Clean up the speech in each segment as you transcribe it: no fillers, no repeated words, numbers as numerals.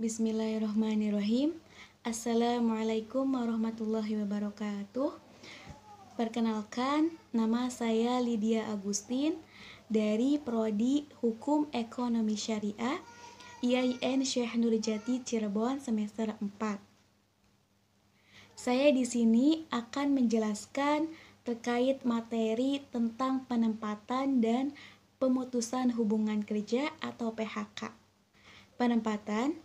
Bismillahirrahmanirrahim. Assalamualaikum warahmatullahi wabarakatuh. Perkenalkan, nama saya Lydia Agustin dari Prodi Hukum Ekonomi Syariah IAIN Syekh Nurjati Cirebon semester 4. Saya di sini akan menjelaskan terkait materi tentang penempatan dan pemutusan hubungan kerja atau PHK. Penempatan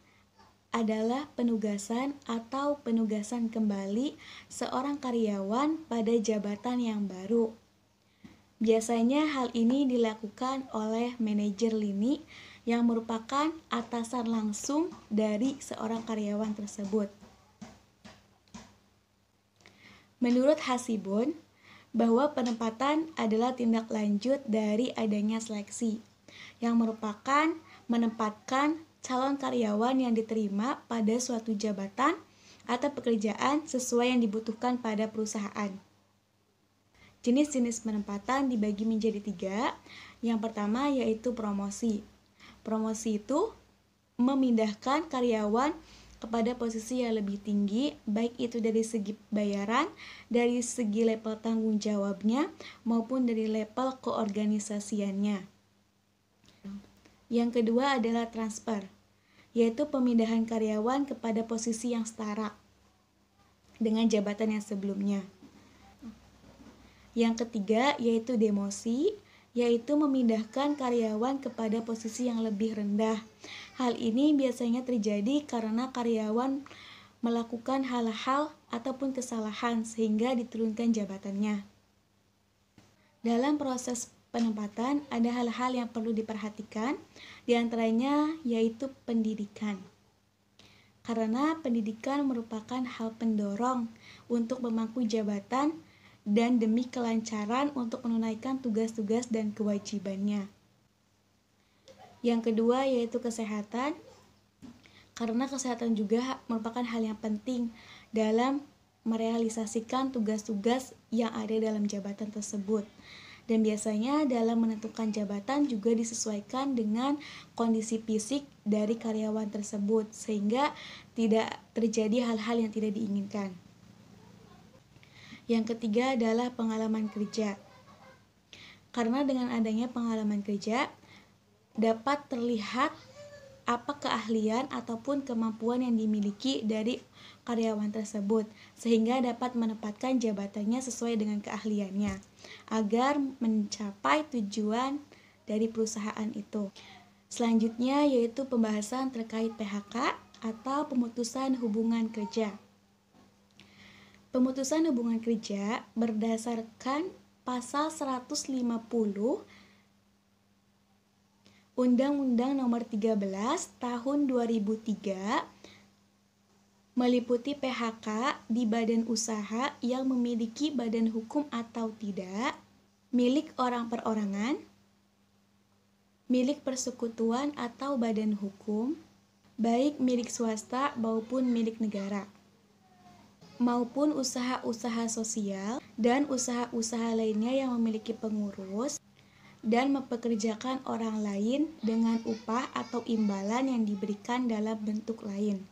adalah penugasan atau penugasan kembali seorang karyawan pada jabatan yang baru. Biasanya hal ini dilakukan oleh manajer lini yang merupakan atasan langsung dari seorang karyawan tersebut. Menurut Hasibun, bahwa penempatan adalah tindak lanjut dari adanya seleksi, yang merupakan menempatkan calon karyawan yang diterima pada suatu jabatan atau pekerjaan sesuai yang dibutuhkan pada perusahaan. Jenis-jenis penempatan dibagi menjadi 3. Yang pertama yaitu promosi. Promosi itu memindahkan karyawan kepada posisi yang lebih tinggi, baik itu dari segi bayaran, dari segi level tanggung jawabnya, maupun dari level keorganisasiannya. Yang kedua adalah transfer, yaitu pemindahan karyawan kepada posisi yang setara dengan jabatan yang sebelumnya. Yang ketiga yaitu demosi, yaitu memindahkan karyawan kepada posisi yang lebih rendah. Hal ini biasanya terjadi karena karyawan melakukan hal-hal ataupun kesalahan sehingga diturunkan jabatannya. Dalam proses penempatan ada hal-hal yang perlu diperhatikan, diantaranya yaitu pendidikan. Karena pendidikan merupakan hal pendorong untuk memangku jabatan dan demi kelancaran untuk menunaikan tugas-tugas dan kewajibannya. Yang kedua yaitu kesehatan, karena kesehatan juga merupakan hal yang penting dalam merealisasikan tugas-tugas yang ada dalam jabatan tersebut. Dan biasanya dalam menentukan jabatan juga disesuaikan dengan kondisi fisik dari karyawan tersebut sehingga tidak terjadi hal-hal yang tidak diinginkan. Yang ketiga adalah pengalaman kerja. Karena dengan adanya pengalaman kerja dapat terlihat apa keahlian ataupun kemampuan yang dimiliki dari karyawan tersebut sehingga dapat menempatkan jabatannya sesuai dengan keahliannya agar mencapai tujuan dari perusahaan itu. Selanjutnya yaitu pembahasan terkait PHK atau pemutusan hubungan kerja. Pemutusan hubungan kerja berdasarkan pasal 150 Undang-Undang Nomor 13 Tahun 2003 meliputi PHK di badan usaha yang memiliki badan hukum atau tidak, milik orang perorangan, milik persekutuan atau badan hukum, baik milik swasta maupun milik negara, maupun usaha-usaha sosial dan usaha-usaha lainnya yang memiliki pengurus dan mempekerjakan orang lain dengan upah atau imbalan yang diberikan dalam bentuk lain.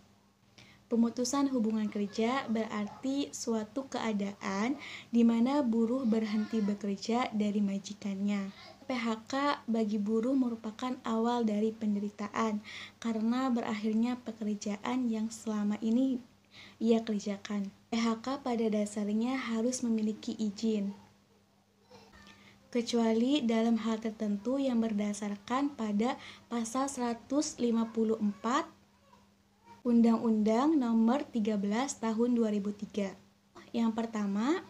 Pemutusan hubungan kerja berarti suatu keadaan di mana buruh berhenti bekerja dari majikannya. PHK bagi buruh merupakan awal dari penderitaan karena berakhirnya pekerjaan yang selama ini ia kerjakan. PHK pada dasarnya harus memiliki izin, kecuali dalam hal tertentu yang berdasarkan pada pasal 154 Undang-Undang Nomor 13 Tahun 2003. Yang pertama,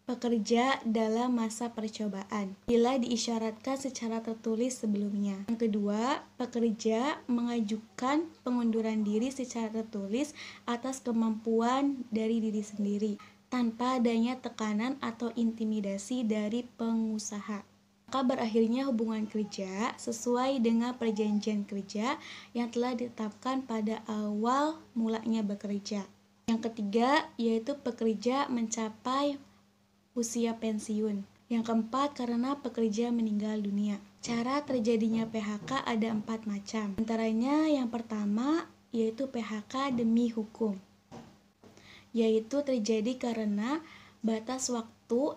pekerja dalam masa percobaan bila diisyaratkan secara tertulis sebelumnya. Yang kedua, pekerja mengajukan pengunduran diri secara tertulis atas kemampuan dari diri sendiri tanpa adanya tekanan atau intimidasi dari pengusaha. maka berakhirnya hubungan kerja sesuai dengan perjanjian kerja yang telah ditetapkan pada awal mulanya bekerja. Yang ketiga, yaitu pekerja mencapai usia pensiun. Yang keempat, karena pekerja meninggal dunia. Cara terjadinya PHK ada 4 macam. Antaranya yang pertama, yaitu PHK demi hukum, yaitu terjadi karena batas waktu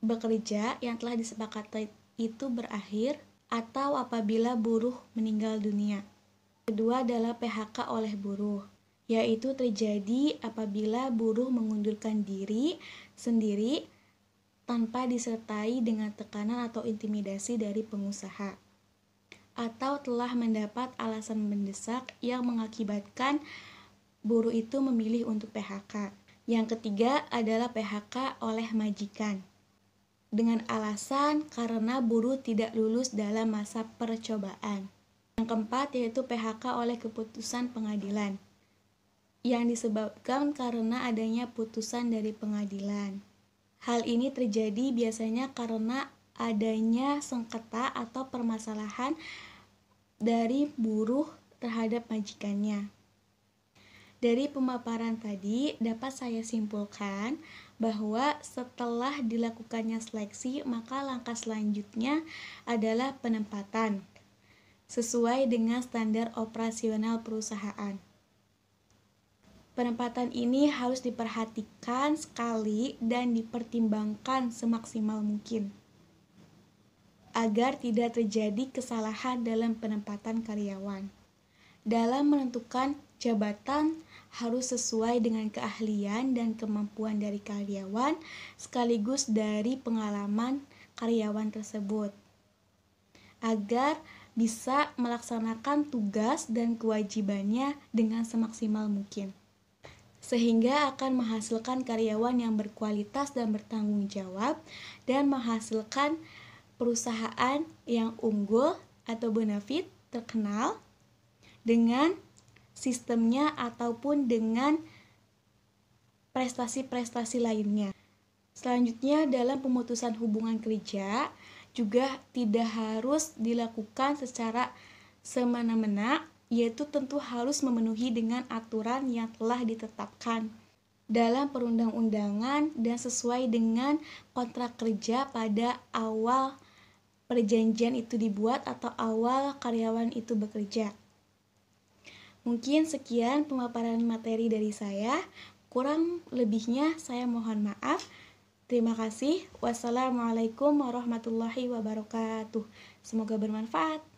bekerja yang telah disepakati itu berakhir atau apabila buruh meninggal dunia. Kedua adalah PHK oleh buruh, yaitu terjadi apabila buruh mengundurkan diri sendiri tanpa disertai dengan tekanan atau intimidasi dari pengusaha, atau telah mendapat alasan mendesak yang mengakibatkan buruh itu memilih untuk PHK. Yang ketiga adalah PHK oleh majikan, dengan alasan karena buruh tidak lulus dalam masa percobaan. Yang keempat yaitu PHK oleh keputusan pengadilan, yang disebabkan karena adanya putusan dari pengadilan. Hal ini terjadi biasanya karena adanya sengketa atau permasalahan dari buruh terhadap majikannya. Dari pemaparan tadi dapat saya simpulkan bahwa setelah dilakukannya seleksi, maka langkah selanjutnya adalah penempatan sesuai dengan standar operasional perusahaan. Penempatan ini harus diperhatikan sekali dan dipertimbangkan semaksimal mungkin agar tidak terjadi kesalahan dalam penempatan karyawan. Dalam menentukan jabatan harus sesuai dengan keahlian dan kemampuan dari karyawan sekaligus dari pengalaman karyawan tersebut, agar bisa melaksanakan tugas dan kewajibannya dengan semaksimal mungkin, sehingga akan menghasilkan karyawan yang berkualitas dan bertanggung jawab dan menghasilkan perusahaan yang unggul atau bonafit terkenal dengan sistemnya ataupun dengan prestasi-prestasi lainnya. Selanjutnya, dalam pemutusan hubungan kerja juga tidak harus dilakukan secara semena-mena, yaitu tentu harus memenuhi dengan aturan yang telah ditetapkan dalam perundang-undangan dan sesuai dengan kontrak kerja pada awal perjanjian itu dibuat atau awal karyawan itu bekerja. Mungkin sekian pemaparan materi dari saya. Kurang lebihnya saya mohon maaf. Terima kasih. Wassalamualaikum warahmatullahi wabarakatuh. Semoga bermanfaat.